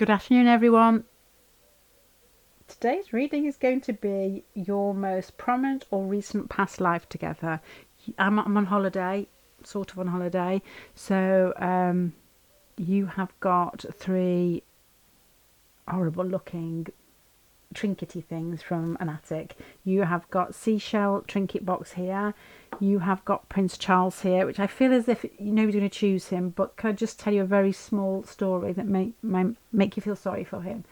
Good afternoon, everyone. Today's reading is going to be your most prominent or recent past life together. I'm on holiday, sort of on holiday. So you have got 3 horrible looking trinkety things from an attic. You have got seashell trinket box here. You have got Prince Charles here, which I feel as if nobody's going to choose him, but could I just tell you a very small story that may make you feel sorry for him.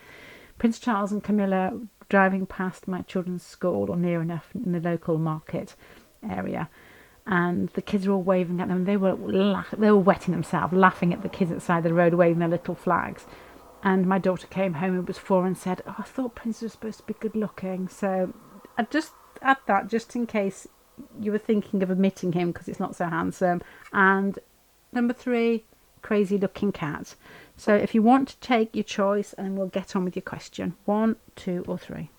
Prince Charles and Camilla driving past my children's school, or near enough, in the local market area, and the kids were all waving at them. They were wetting themselves, laughing at the kids at the side of the road, waving their little flags. And my daughter came home and was 4 and said, "Oh, I thought Prince was supposed to be good looking." So I just add that just in case you were thinking of omitting him because it's not so handsome. And number 3, crazy looking cat. So if you want to take your choice, and we'll get on with your question. 1, 2 or 3.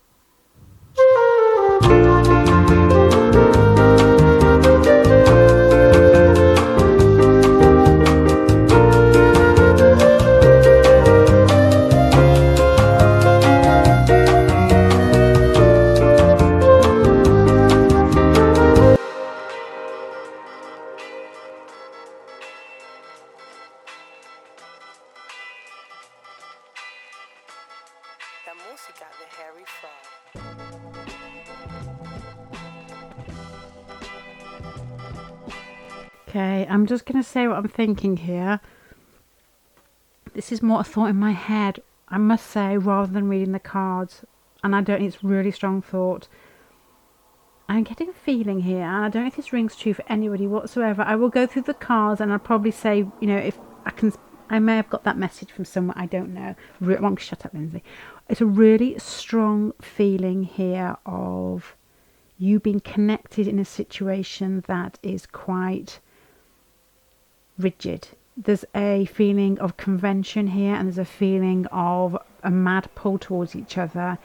Okay, I'm just going to say what I'm thinking here. This is more a thought in my head, I must say, rather than reading the cards. And I don't, it's really strong thought. I'm getting a feeling here, and I don't know if this rings true for anybody whatsoever. I will go through the cards and I'll probably say, if I can, I may have got that message from somewhere, I don't know. Shut up, Lindsay. It's a really strong feeling here of you being connected in a situation that is quite rigid. There's a feeling of convention here, and there's a feeling of a mad pull towards each other,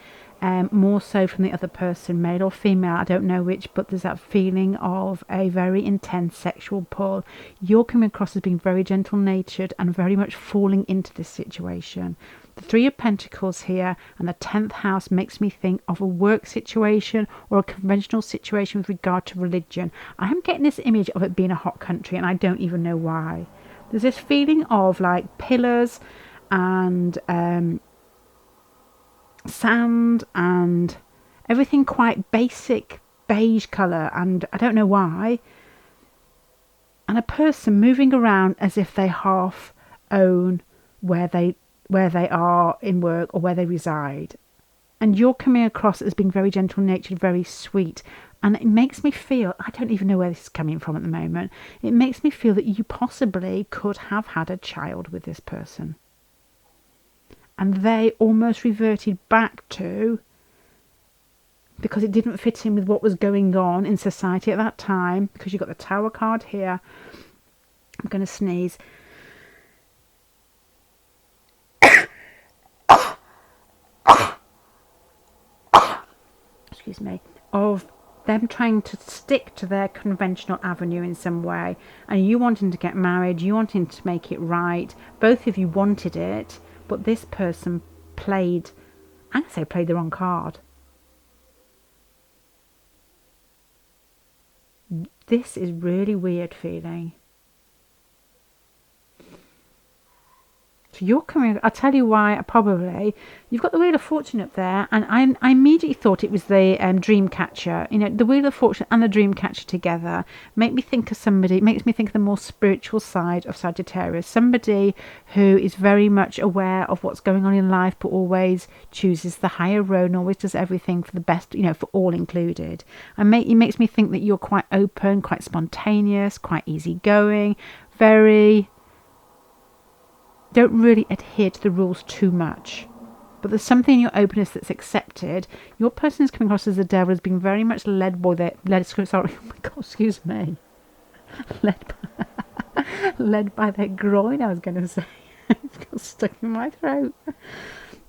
more so from the other person, male or female, I don't know which, but there's that feeling of a very intense sexual pull. You're coming across as being very gentle natured and very much falling into this situation. The 3 of Pentacles here and the 10th house makes me think of a work situation or a conventional situation with regard to religion. I am getting this image of it being a hot country, and I don't even know why. There's this feeling of like pillars and sand and everything quite basic beige colour, and I don't know why. And a person moving around as if they half own where they are in work or where they reside. And you're coming across as being very gentle natured, very sweet. And it makes me feel, I don't even know where this is coming from at the moment, it makes me feel that you possibly could have had a child with this person. And they almost reverted back to, because it didn't fit in with what was going on in society at that time, because you've got the Tower card here. I'm going to sneeze. Excuse me. Of them trying to stick to their conventional avenue in some way, and you wanting to get married, you wanting to make it right. Both of you wanted it, but this person played the wrong card. This is really weird feeling. So you're coming, I'll tell you why, probably. You've got the Wheel of Fortune up there, and I immediately thought it was the dream catcher. The Wheel of Fortune and the dream catcher together makes me think of the more spiritual side of Sagittarius. Somebody who is very much aware of what's going on in life, but always chooses the higher road and always does everything for the best, for all included. And it makes me think that you're quite open, quite spontaneous, quite easygoing, don't really adhere to the rules too much. But there's something in your openness that's accepted. Your person is coming across as the devil, as being very much led by their groin, I was going to say. It's got stuck in my throat.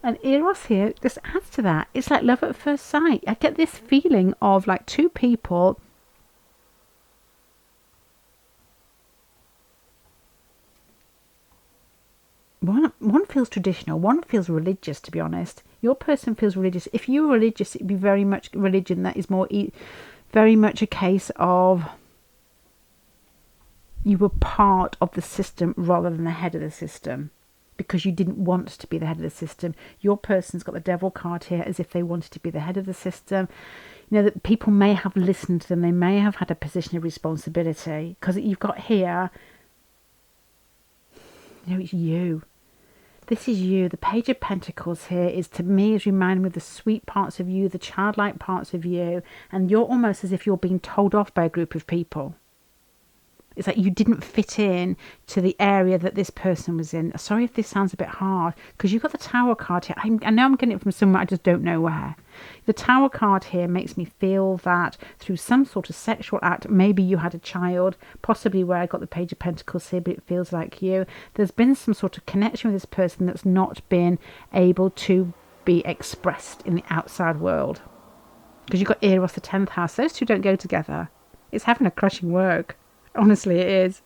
And Eros here just adds to that. It's like love at first sight. I get this feeling of like 2 people one feels traditional, one feels religious, to be honest. Your person feels religious. If you were religious, it'd be very much religion that is more very much a case of you were part of the system rather than the head of the system, because you didn't want to be the head of the system. Your person's got the devil card here as if they wanted to be the head of the system. You know, that people may have listened to them. They may have had a position of responsibility, because you've got here, you know, it's you. This is you. The Page of Pentacles here is, to me, is reminding me of the sweet parts of you, the childlike parts of you, and you're almost as if you're being told off by a group of people. It's like you didn't fit in to the area that this person was in. Sorry if this sounds a bit hard, because you've got the Tower card here. I know I'm getting it from somewhere, I just don't know where. The Tower card here makes me feel that through some sort of sexual act, maybe you had a child, possibly where I got the Page of Pentacles here, but it feels like you. There's been some sort of connection with this person that's not been able to be expressed in the outside world. Because you've got Eros, the 10th house. Those two don't go together. It's having a crushing work. Honestly, it is.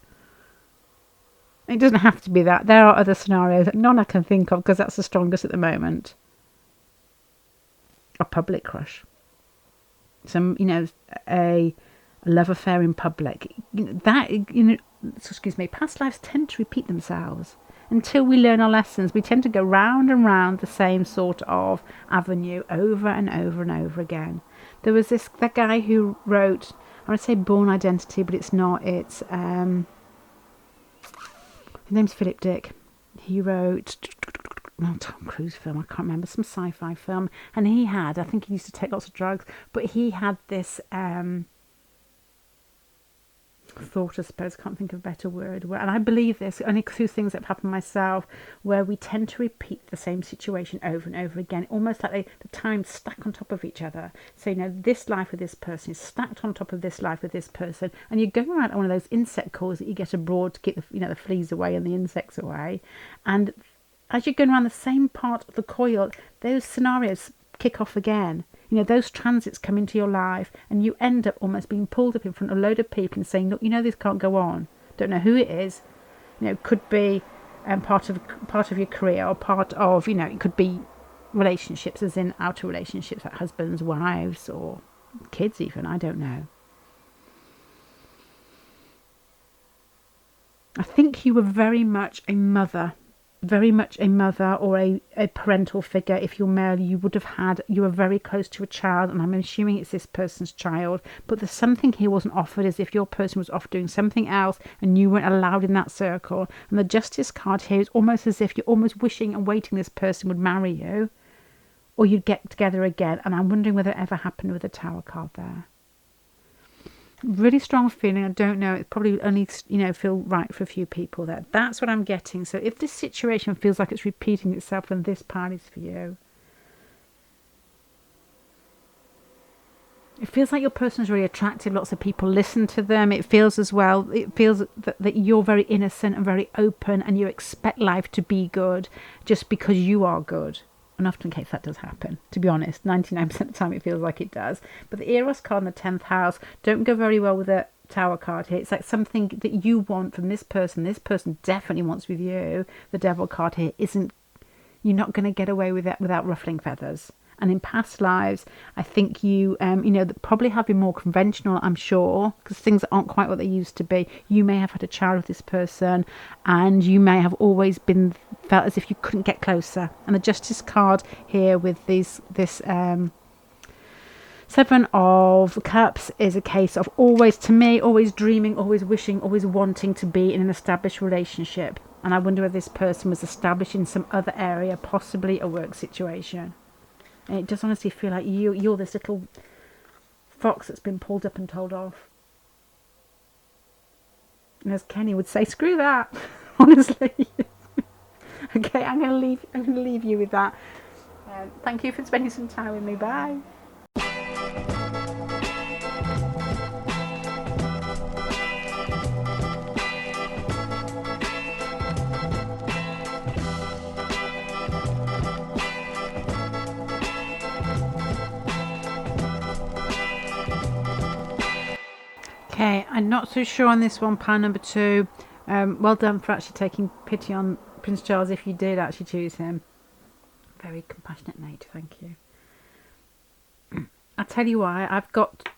It doesn't have to be that. There are other scenarios, none I can think of, because that's the strongest at the moment. A public crush. Some, you know, a love affair in public. That, you know, excuse me, past lives tend to repeat themselves. Until we learn our lessons, we tend to go round and round the same sort of avenue over and over and over again. There was that guy who wrote, I want to say Born Identity, but it's not. It's his name's Philip Dick. He wrote Tom Cruise film, I can't remember, some sci-fi film, and he had, I think he used to take lots of drugs, but he had this thought, I suppose, can't think of a better word, where, and I believe this only through things that have happened myself, where we tend to repeat the same situation over and over again, almost like the time stack on top of each other. So, you know, this life with this person is stacked on top of this life with this person, and you're going around on one of those insect coils that you get abroad to keep the, you know, the fleas away and the insects away, and as you're going around the same part of the coil, those scenarios kick off again. You know, those transits come into your life, and you end up almost being pulled up in front of a load of people and saying, look, you know, this can't go on. Don't know who it is. You know, it could be part of your career, or part of, you know, it could be relationships, as in outer relationships, like husbands, wives, or kids even, I don't know. I think you were very much a mother or a parental figure. If you're male, you were very close to a child, and I'm assuming it's this person's child, but there's something here wasn't offered, as if your person was off doing something else and you weren't allowed in that circle. And the Justice card here is almost as if you're almost wishing and waiting this person would marry you, or you'd get together again, and I'm wondering whether it ever happened with the Tower card there. Really strong feeling. I don't know, it's probably only, you know, feel right for a few people there. That's what I'm getting. So if this situation feels like it's repeating itself, then this part is for you. It feels like your person's really attractive. Lots of people listen to them. It feels as well, it feels that you're very innocent and very open, and you expect life to be good just because you are good. And often in case that does happen, to be honest, 99% of the time it feels like it does. But the Eros card in the 10th house don't go very well with the Tower card here. It's like something that you want from this person definitely wants with you. The Devil card here isn't, you're not going to get away with it without ruffling feathers. And in past lives, I think you, you know, that probably have been more conventional, I'm sure, because things aren't quite what they used to be. You may have had a child with this person, and you may have always been felt as if you couldn't get closer. And the Justice card here with this Seven of Cups is a case of always, to me, always dreaming, always wishing, always wanting to be in an established relationship. And I wonder if this person was established in some other area, possibly a work situation. And it does honestly feel like you're this little fox that's been pulled up and told off. And as Kenny would say, screw that. Honestly. Okay, I'm going to leave you with that. Thank you for spending some time with me. Bye. Okay, I'm not so sure on this one, pile number 2. Well done for actually taking pity on Prince Charles, if you did actually choose him. Very compassionate nature, thank you. I'll tell you why. I've got...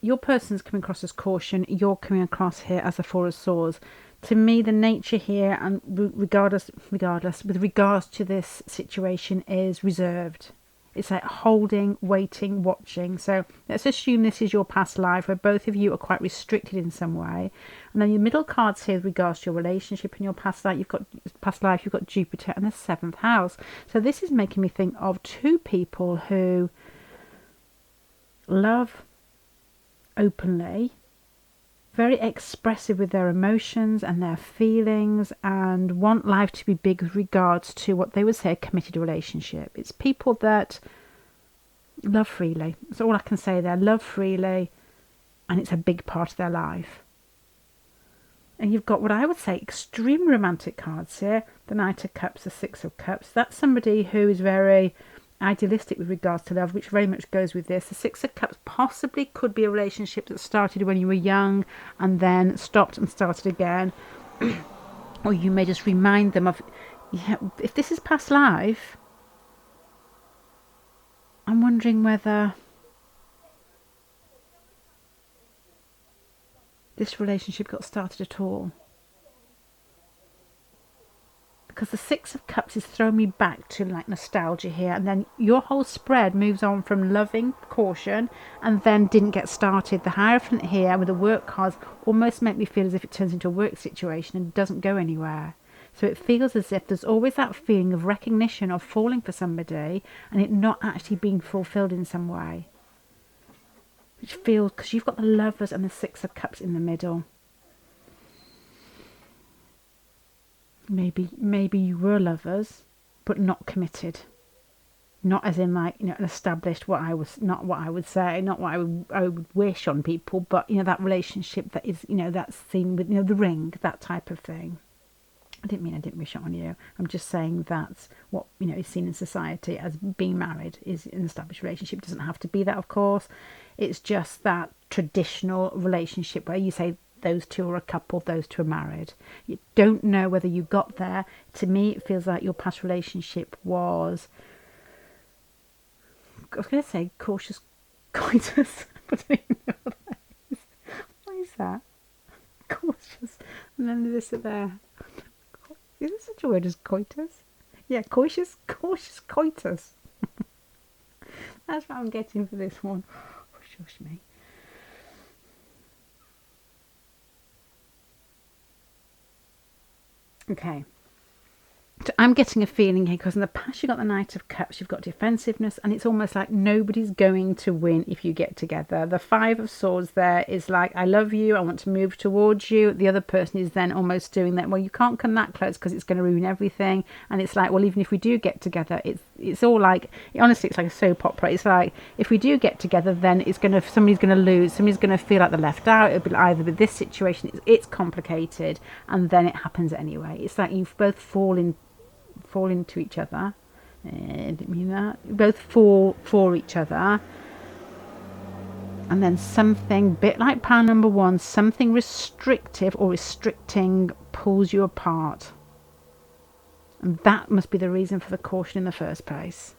Your person's coming across as caution. You're coming across here as a Four of Swords. To me, the nature here, and regardless, with regards to this situation, is reserved. It's like holding, waiting, watching. So let's assume this is your past life where both of you are quite restricted in some way. And then your middle cards here with regards to your relationship and your past life, you've got Jupiter and the 7th house. So this is making me think of two people who love openly, very expressive with their emotions and their feelings, and want life to be big with regards to what they would say a committed relationship. It's people that love freely. That's all I can say there. Love freely, and it's a big part of their life. And you've got what I would say extreme romantic cards here. The Knight of Cups, the Six of Cups. That's somebody who is very idealistic with regards to love, which very much goes with this. The Six of Cups possibly could be a relationship that started when you were young and then stopped and started again. Or you may just remind them of, yeah, if this is past life, I'm wondering whether this relationship got started at all. Because the Six of Cups is throwing me back to like nostalgia here, and then your whole spread moves on from loving, caution, and then didn't get started. The Hierophant here with the work cards almost make me feel as if it turns into a work situation and doesn't go anywhere. So it feels as if there's always that feeling of recognition of falling for somebody and it not actually being fulfilled in some way. Which feels, because you've got the Lovers and the Six of Cups in the middle. Maybe you were lovers, but not committed. Not as in like, an established not what I would say, not what I would wish on people, but that relationship that is, that's seen with the ring, that type of thing. I didn't wish it on you. I'm just saying that's what is seen in society as being married is an established relationship. It doesn't have to be that, of course. It's just that traditional relationship where you say those two are a couple, those two are married. You don't know whether you got there. To me, it feels like your past relationship was, I was going to say cautious coitus, but I don't even know what that is. What is that? Cautious. And then this there. Is there such a word as coitus? Yeah, cautious coitus. That's what I'm getting for this one. Oh, shush me. Okay. So I'm getting a feeling here because in the past you've got the Knight of Cups, you've got defensiveness, and it's almost like nobody's going to win if you get together. The Five of Swords there is like, I love you, I want to move towards you. The other person is then almost doing that. Well, you can't come that close because it's going to ruin everything. And it's like, well, even if we do get together, it's all like, honestly, it's like a soap opera. It's like, if we do get together, then somebody's going to lose. Somebody's going to feel like they're left out. It'll be either with this situation, it's complicated, and then it happens anyway. It's like you've both fall into each other. I didn't mean that. You both fall for each other, and then something, bit like pile number one, something restrictive or restricting pulls you apart, and that must be the reason for the caution in the first place.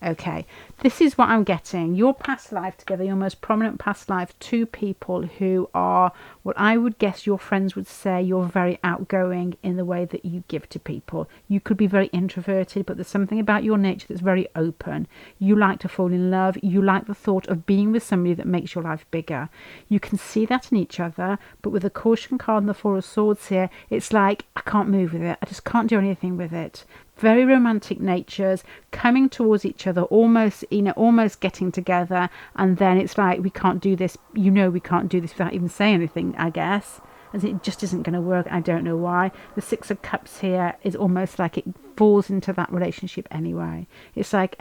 Okay, this is what I'm getting. Your past life together, your most prominent past life, two people who are what I would guess your friends would say you're very outgoing in the way that you give to people. You could be very introverted, but there's something about your nature that's very open. You like to fall in love. You like the thought of being with somebody that makes your life bigger. You can see that in each other, but with the caution card and the Four of Swords here, it's like, I can't move with it. I just can't do anything with it. Very romantic natures coming towards each other, almost getting together, and then it's like, we can't do this. We can't do this without even saying anything, I guess, as it just isn't going to work. I don't know why. The Six of Cups here is almost like it falls into that relationship anyway. It's like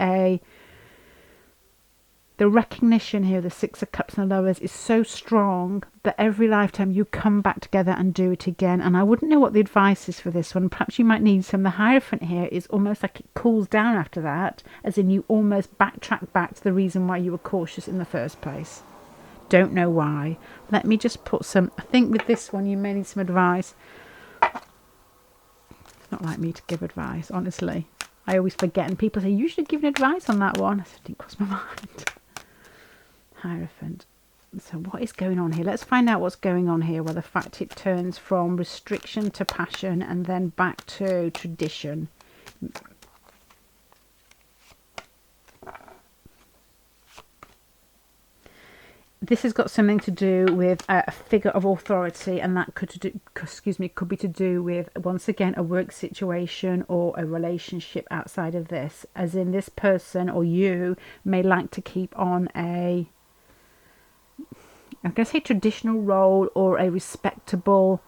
the recognition here, the Six of Cups and the Lovers, is so strong that every lifetime you come back together and do it again. And I wouldn't know what the advice is for this one. Perhaps you might need some. The Hierophant here is almost like it cools down after that, as in you almost backtrack back to the reason why you were cautious in the first place. Don't know why. Let me just put some, I think with this one you may need some advice. not like me to give advice, honestly. I always forget, and people say, you should have given advice on that one. I said, it didn't cross my mind. Hierophant. So what is going on here? Let's find out what's going on here, where the fact it turns from restriction to passion and then back to tradition. This has got something to do with a figure of authority, and that could be to do with, once again, a work situation or a relationship outside of this, as in this person or you may like to keep on I'm going to say traditional role or a respectable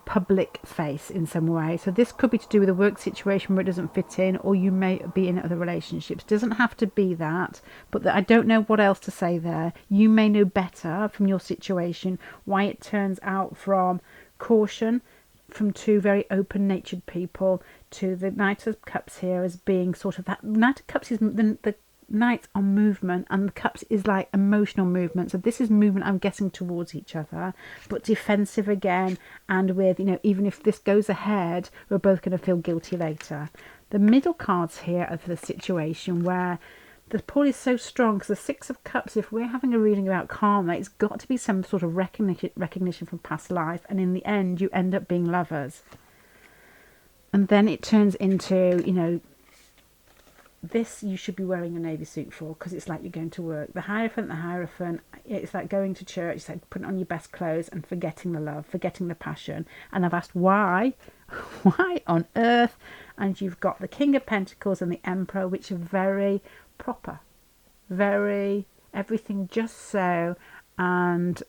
public face in some way. So this could be to do with a work situation where it doesn't fit in, or you may be in other relationships. Doesn't have to be that, but I don't know what else to say there. You may know better from your situation why it turns out from caution from two very open-natured people to the Knight of Cups here as being sort of that. Knight of Cups is the Knights on movement, and the Cups is like emotional movement. So this is movement, I'm guessing, towards each other, but defensive again, and with, even if this goes ahead, we're both going to feel guilty later. The middle cards here are for the situation where the pull is so strong, because the Six of Cups, if we're having a reading about karma, it's got to be some sort of recognition from past life, and in the end you end up being lovers. And then it turns into, this you should be wearing a navy suit for, because it's like you're going to work. The Hierophant, it's like going to church. It's like putting on your best clothes and forgetting the love, forgetting the passion. And I've asked why on earth? And you've got the King of Pentacles and the Emperor, which are very proper, very everything just so, and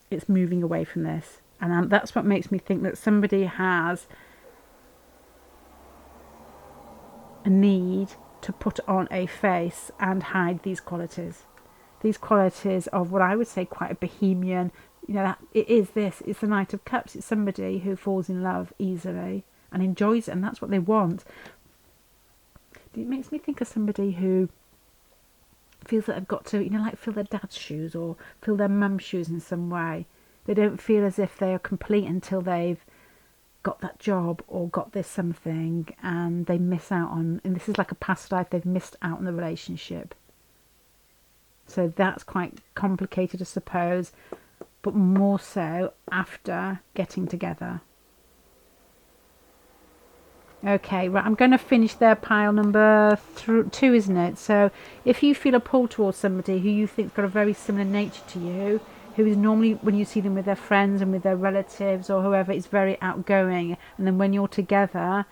it's moving away from this. And that's what makes me think that somebody has a need to put on a face and hide these qualities of what I would say quite a bohemian, that it's the Knight of Cups. It's somebody who falls in love easily and enjoys it, and that's what they want. It makes me think of somebody who feels that they've got to, like fill their dad's shoes or fill their mum's shoes in some way. They don't feel as if they are complete until they've got that job or got this something, and they miss out on, and this is like a past life, they've missed out on the relationship. So that's quite complicated, I suppose, but more so after getting together. Okay, right, I'm going to finish their pile number 2, isn't it? So if you feel a pull towards somebody who you think's got a very similar nature to you, who is normally, when you see them with their friends and with their relatives or whoever, is very outgoing, and then when you're together,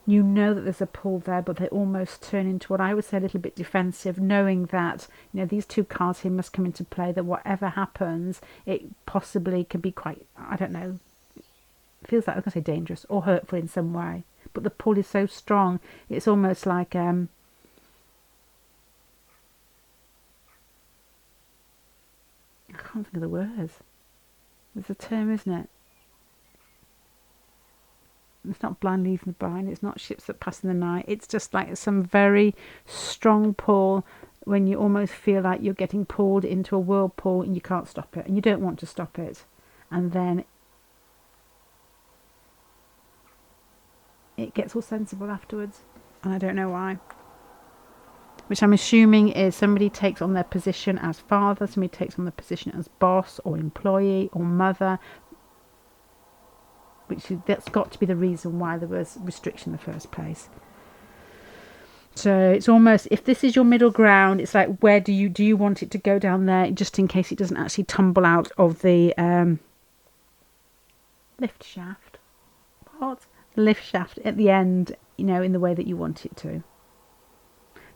you know that there's a pull there, but they almost turn into what I would say a little bit defensive, knowing that, these 2 cards here must come into play, that whatever happens, it possibly can be quite, I don't know, feels like, I was going to say dangerous or hurtful in some way, but the pull is so strong, it's almost like, I can't think of the words. There's a term, isn't it? It's not blind leading the blind. It's not ships that pass in the night. It's just like some very strong pull when you almost feel like you're getting pulled into a whirlpool and you can't stop it. And you don't want to stop it. And then it gets all sensible afterwards. And I don't know why. Which I'm assuming is somebody takes on their position as father, somebody takes on the position as boss or employee or mother, that's got to be the reason why there was restriction in the first place. So it's almost, if this is your middle ground, it's like, where do you want it to go down there, just in case it doesn't actually tumble out of the lift shaft. What? Lift shaft at the end, in the way that you want it to.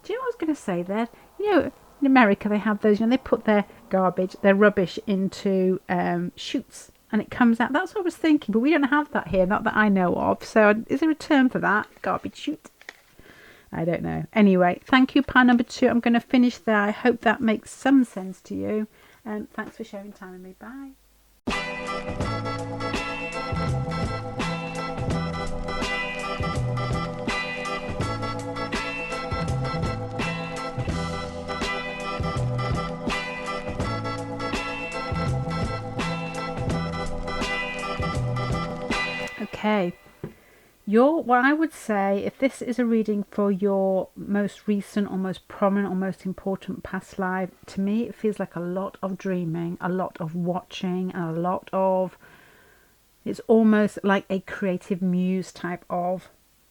Do you know what I was going to say there? In America they have those, they put their rubbish into chutes and it comes out. That's what I was thinking, but we don't have that here, not that I know of. So is there a term for that? Garbage chute? I don't know. Anyway, thank you, pile number 2. I'm going to finish there. I hope that makes some sense to you. Thanks for sharing time with me. Bye. Okay. What I would say, if this is a reading for your most recent or most prominent or most important past life, to me it feels like a lot of dreaming, a lot of watching, and a lot of, it's almost like a creative muse type of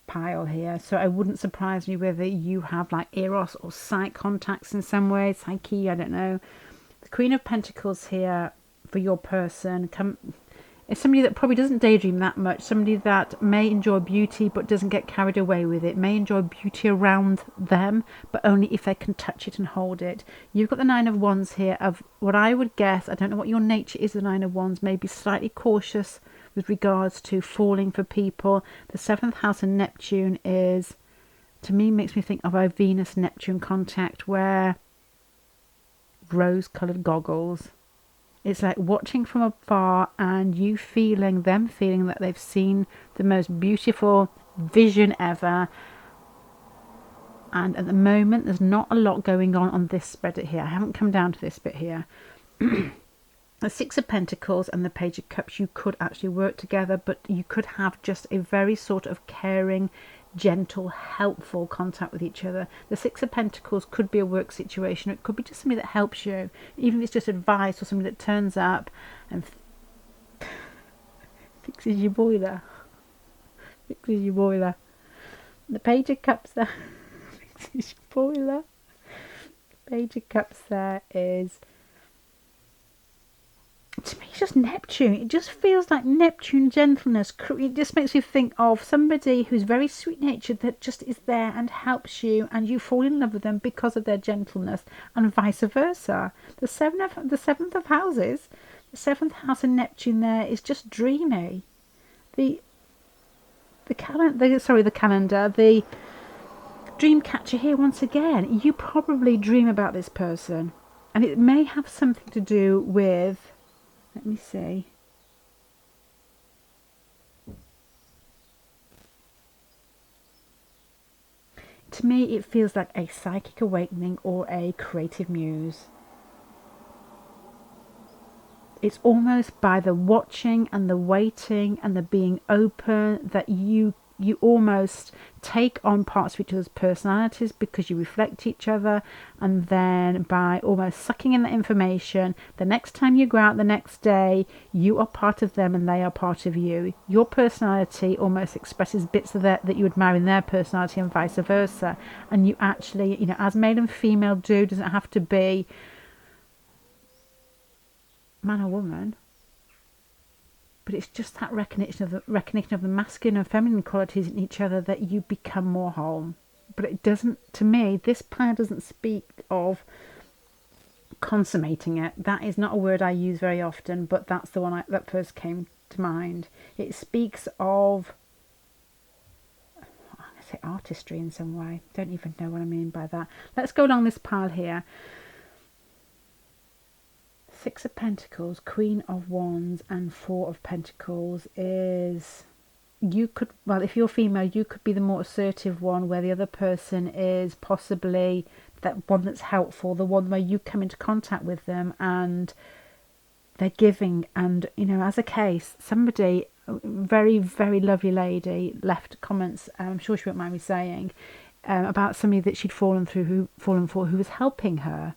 pile here. So it wouldn't surprise me whether you have like Eros or Psyche contacts in some way, Psyche, I don't know. The Queen of Pentacles here for your person is somebody that probably doesn't daydream that much, somebody that may enjoy beauty but doesn't get carried away with it, may enjoy beauty around them, but only if they can touch it and hold it. You've got the Nine of Wands here of what I would guess, I don't know what your nature is, the Nine of Wands, maybe slightly cautious with regards to falling for people. The 7th house of Neptune is, to me, makes me think of a Venus-Neptune contact where rose-coloured goggles. It's like watching from afar and you feeling that they've seen the most beautiful vision ever. And at the moment, there's not a lot going on this spread here. I haven't come down to this bit here. The Six of Pentacles and the Page of Cups, you could actually work together, but you could have just a very sort of caring, gentle, helpful contact with each other. The Six of Pentacles could be a work situation. It could be just somebody that helps you, even if it's just advice or somebody that turns up and fixes your boiler. Fixes your boiler. The Page of Cups there fixes your boiler. The Page of Cups there is, to me, it's just Neptune. It just feels like Neptune gentleness. It just makes me think of somebody who's very sweet-natured that just is there and helps you, and you fall in love with them because of their gentleness, and vice versa. The seventh of houses, the 7th house of Neptune there is just dreamy. The calendar, the dream catcher here once again. You probably dream about this person, and it may have something to do with, let me see. To me, it feels like a psychic awakening or a creative muse. It's almost by the watching and the waiting and the being open that you almost take on parts of each other's personalities because you reflect each other, and then by almost sucking in that information, the next time you go out the next day, you are part of them and they are part of you. Your personality almost expresses bits of that you admire in their personality and vice versa, and you actually, as male and female do, doesn't have to be man or woman, but it's just that recognition of the masculine and feminine qualities in each other that you become more whole. But it doesn't, to me, this pile doesn't speak of consummating it. That is not a word I use very often, but that's the one that first came to mind. It speaks of, I'm going to say artistry in some way. Don't even know what I mean by that. Let's go along this pile here. Six of Pentacles, Queen of Wands, and Four of Pentacles is, you could, well, if you're female, you could be the more assertive one, where the other person is possibly that one that's helpful, the one where you come into contact with them and they're giving. And, as a case, somebody, very, very lovely lady, left comments, I'm sure she won't mind me saying, about somebody that she'd fallen for, who was helping her.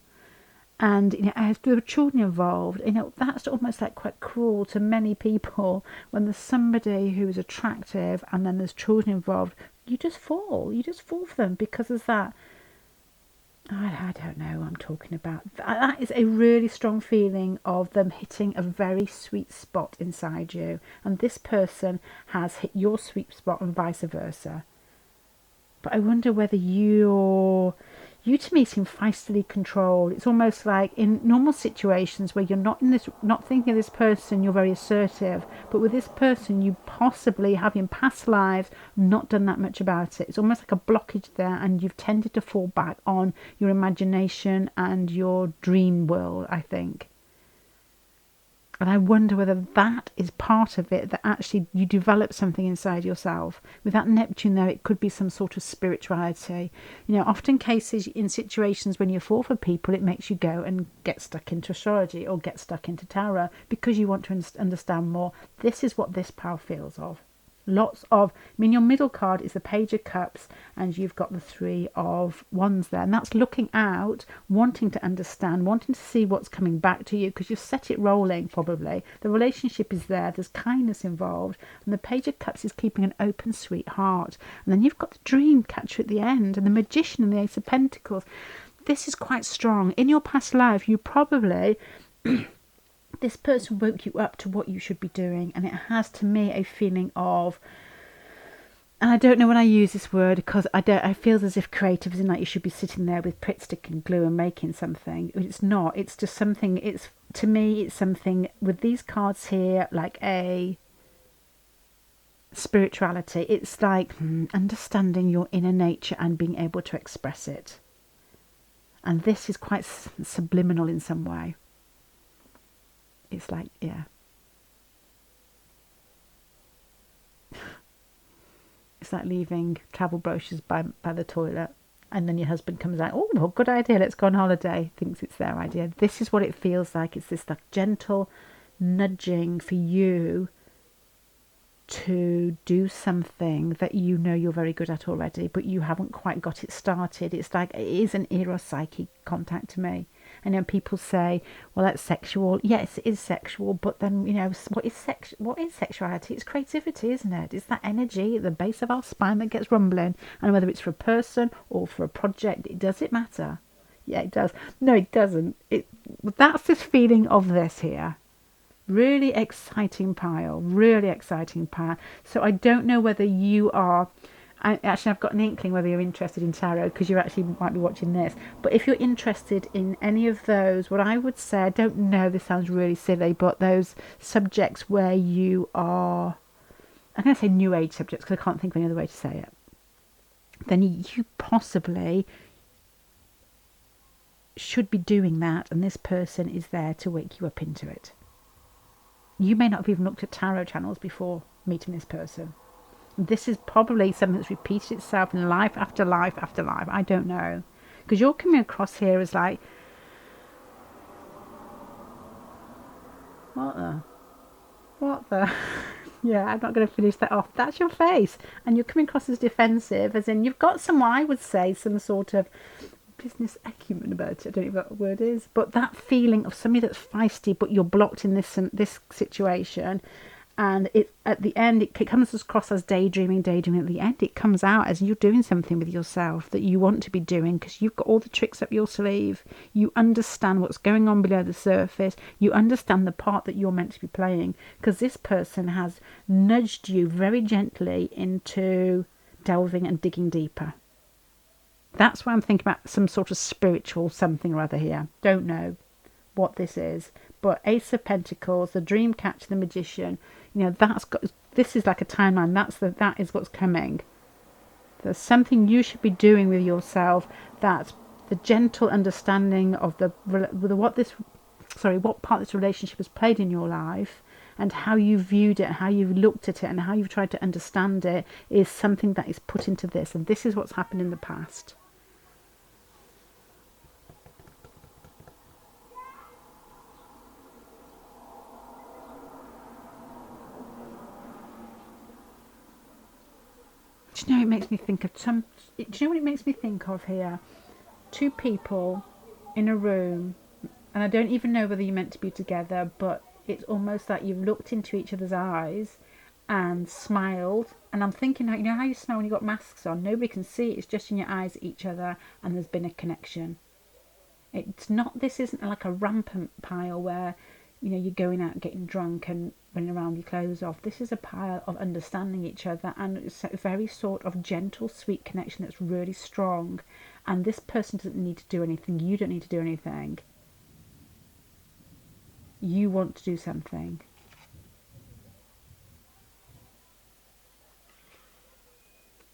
And, as there were children involved, that's almost like quite cruel to many people when there's somebody who is attractive and then there's children involved. You just fall for them because there's that, I don't know what I'm talking about. That is a really strong feeling of them hitting a very sweet spot inside you. And this person has hit your sweet spot and vice versa. But I wonder whether you to me seem feistily controlled. It's almost like in normal situations where you're not thinking of this person, you're very assertive. But with this person, you possibly have in past lives not done that much about it. It's almost like a blockage there, and you've tended to fall back on your imagination and your dream world, I think. And I wonder whether that is part of it, that actually you develop something inside yourself. With that Neptune there, it could be some sort of spirituality. Often cases in situations when you fall for people, it makes you go and get stuck into astrology or get stuck into tarot because you want to understand more. This is what this pile feels of. Lots of, I mean, your middle card is the Page of Cups, and you've got the Three of Wands there. And that's looking out, wanting to understand, wanting to see what's coming back to you, because you've set it rolling probably. The relationship is there, there's kindness involved. And the Page of Cups is keeping an open, sweet heart. And then you've got the Dream Catcher at the end, and the Magician and the Ace of Pentacles. This is quite strong. In your past life, you probably... this person woke you up to what you should be doing, and it has, to me, a feeling of, and I don't know when I use this word because I feel as if creative is in like you should be sitting there with Pritt stick and glue and making something. It's not. It's just something. It's, to me, it's something with these cards here, like a spirituality. It's like understanding your inner nature and being able to express it. And this is quite subliminal in some way. It's like, yeah. It's like leaving travel brochures by the toilet, and then your husband comes out, oh, well, good idea, let's go on holiday. Thinks it's their idea. This is what it feels like. It's this like gentle nudging for you to do something that you know you're very good at already, but you haven't quite got it started. It's like, it is an eros psychic contact to me. And then people say, well, that's sexual. Yes, it is sexual, but then, you know, what is sexuality? It's creativity, isn't it? It's that energy at the base of our spine that gets rumbling. And whether it's for a person or for a project, does it matter? Yeah, it does. No, it doesn't. That's this feeling of this here. Really exciting pile. Really exciting pile. So I don't know whether you are... I've got an inkling whether you're interested in tarot, because you actually might be watching this. But if you're interested in any of those, what I would say, I don't know, this sounds really silly, but those subjects where you are, I'm going to say new age subjects because I can't think of any other way to say it, then you possibly should be doing that, and this person is there to wake you up into it. You may not have even looked at tarot channels before meeting this person. This is probably something that's repeated itself in life after life after life. I don't know. Because you're coming across here as like, what the? Yeah, I'm not going to finish that off. That's your face. And you're coming across as defensive, as in you've got some, I would say, some sort of business acumen about it. I don't know what the word is. But that feeling of somebody that's feisty, but you're blocked in this situation. And at the end, it comes across as daydreaming. At the end, it comes out as you're doing something with yourself that you want to be doing, because you've got all the tricks up your sleeve. You understand what's going on below the surface. You understand the part that you're meant to be playing, because this person has nudged you very gently into delving and digging deeper. That's why I'm thinking about some sort of spiritual something or other here. Don't know what this is. But Ace of Pentacles, the Dream Catcher, the Magician, you know, this is like a timeline. That is what's coming. There's something you should be doing with yourself. That's the gentle understanding of what part this relationship has played in your life, and how you viewed it, how you've looked at it, and how you've tried to understand it is something that is put into this. And this is what's happened in the past. Do you know, it makes me think of do you know what it makes me think of here? Two people in a room, and I don't even know whether you're meant to be together, but it's almost like you've looked into each other's eyes and smiled. And I'm thinking, you know how you smile when you've got masks on? Nobody can see it. It's just in your eyes at each other, and there's been a connection. This isn't like a rampant pile where, you know, you're going out getting drunk and running around with your clothes off. This is a pile of understanding each other, and it's a very sort of gentle, sweet connection that's really strong. And this person doesn't need to do anything. You don't need to do anything. You want to do something.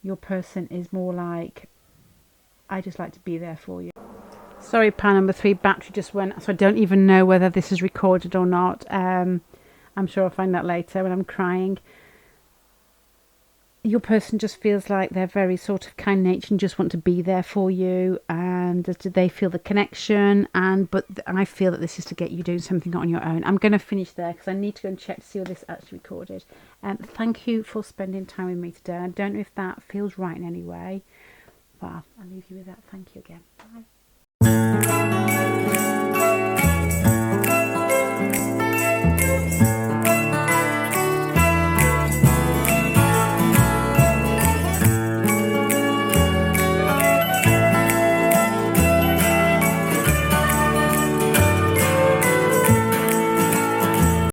Your person is more like, I just like to be there for you. Sorry, pile number 3, battery just went, so I don't even know whether this is recorded or not. I'm sure I'll find out later when I'm crying. your person just feels like they're very sort of kind nature and just want to be there for you, and they feel the connection. But I feel that this is to get you doing something on your own. I'm going to finish there because I need to go and check to see all this actually recorded. Thank you for spending time with me today. I don't know if that feels right in any way, but I'll leave you with that. Thank you again. Bye.